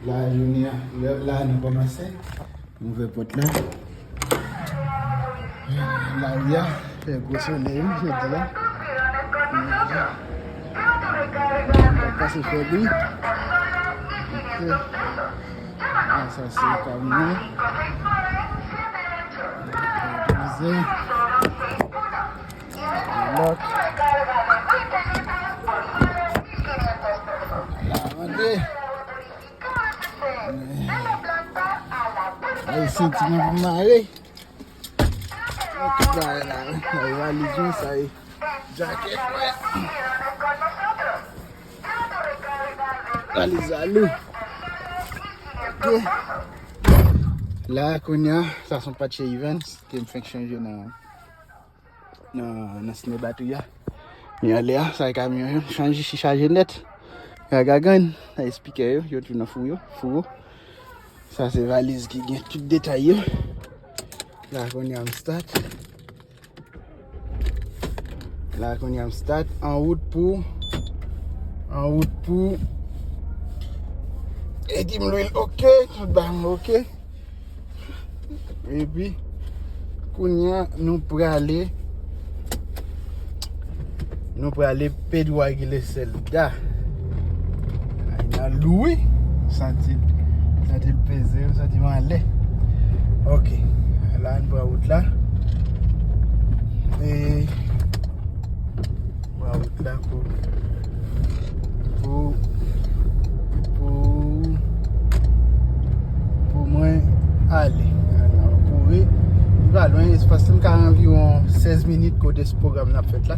La journée, là, nous commençons. Mauvais pote là. Là, il y a fait gros soleil, je dis là. Passer fait lui. Ah, ça c'est le camion. L'autre. Ahí sentimos por madre. Ahí va Liz, ahí. Jacket, allez, salut. Ok. Là, Konya, ça sont pas de chez Events, qui me fait changer dans ce batterie. Mais allez, ça a camion, changer si chargé net. Il y a gagan, ça explique, il y a tout dans le four. Ça, c'est valise qui est tout détaillé. Là, Konya, me start. Là, Konya, me start. En route pour. Et dis l'huile, ok, tout bam, ok. Et puis, Konya, nous pourrons aller pédouiller les soldats. Il a loué, senti le peser, senti aller. Ok, là, on va route là. Et on va route là pour moi aller. Alors, courir. Il va loin, il se passe environ 16 minutes côté ce programme n'a fait là.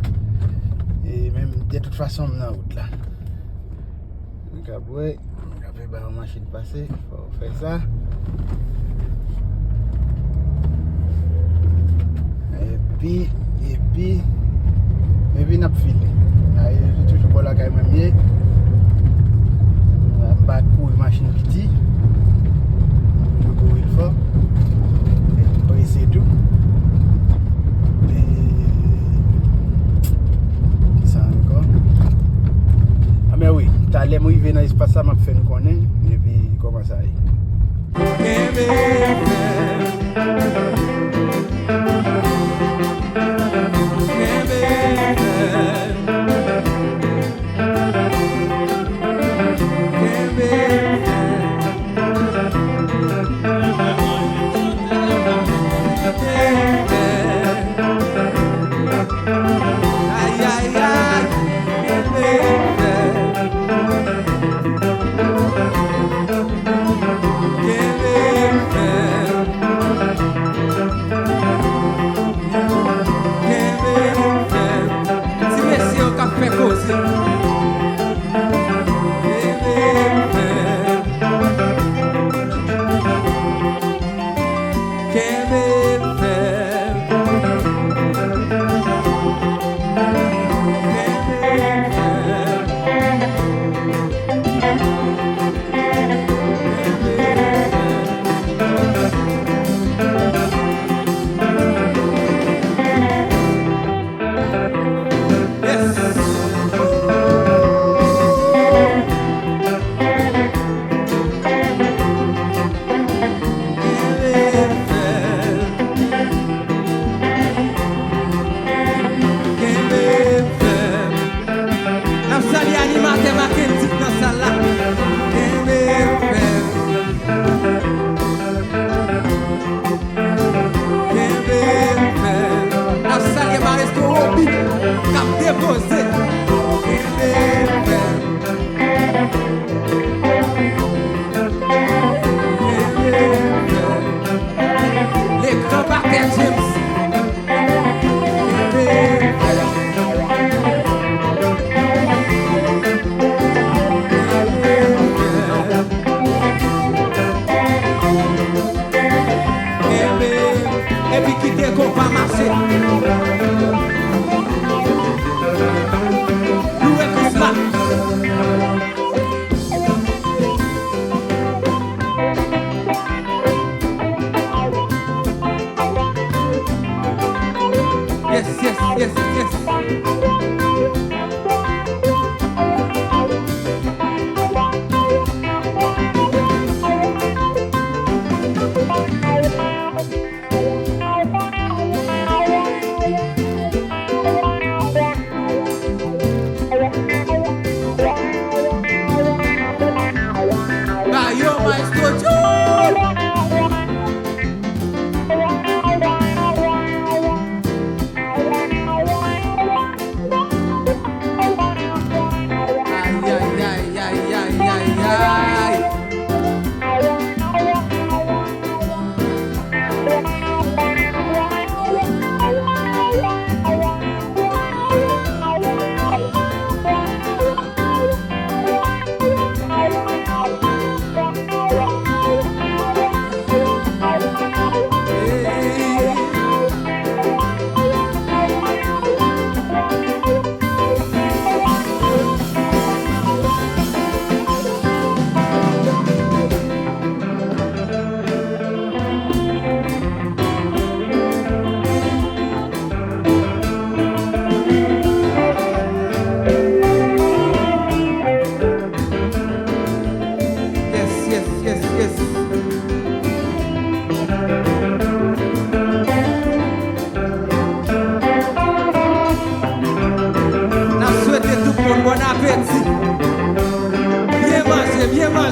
Et même de toute façon, on est en route là. Donc après, la machine passer, il faut faire ça. Et puis, on a filé. J'ai toujours pas la caille mieux. On va battre pour la machine petit. Je vais courir fort. On va essayer tout. Mais oui, tu as les arriver dans l'espace, ça m'a fait nous connaître, et puis comment ça y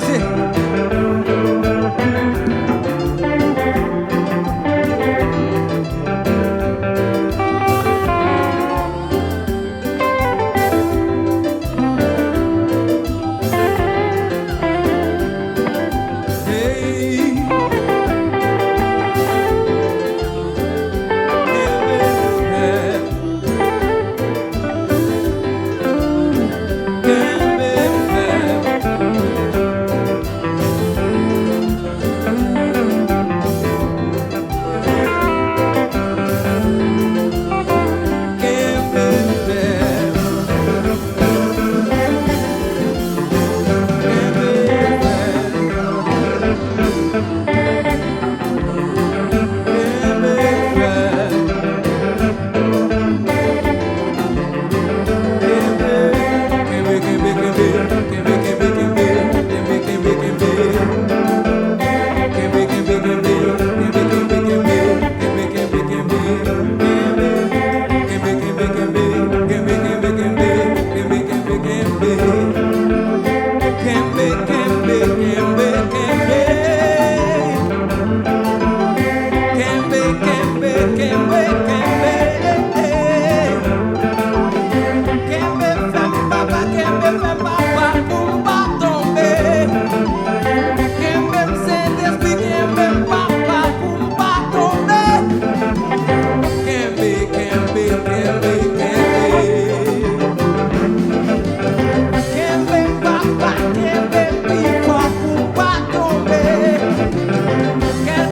Pase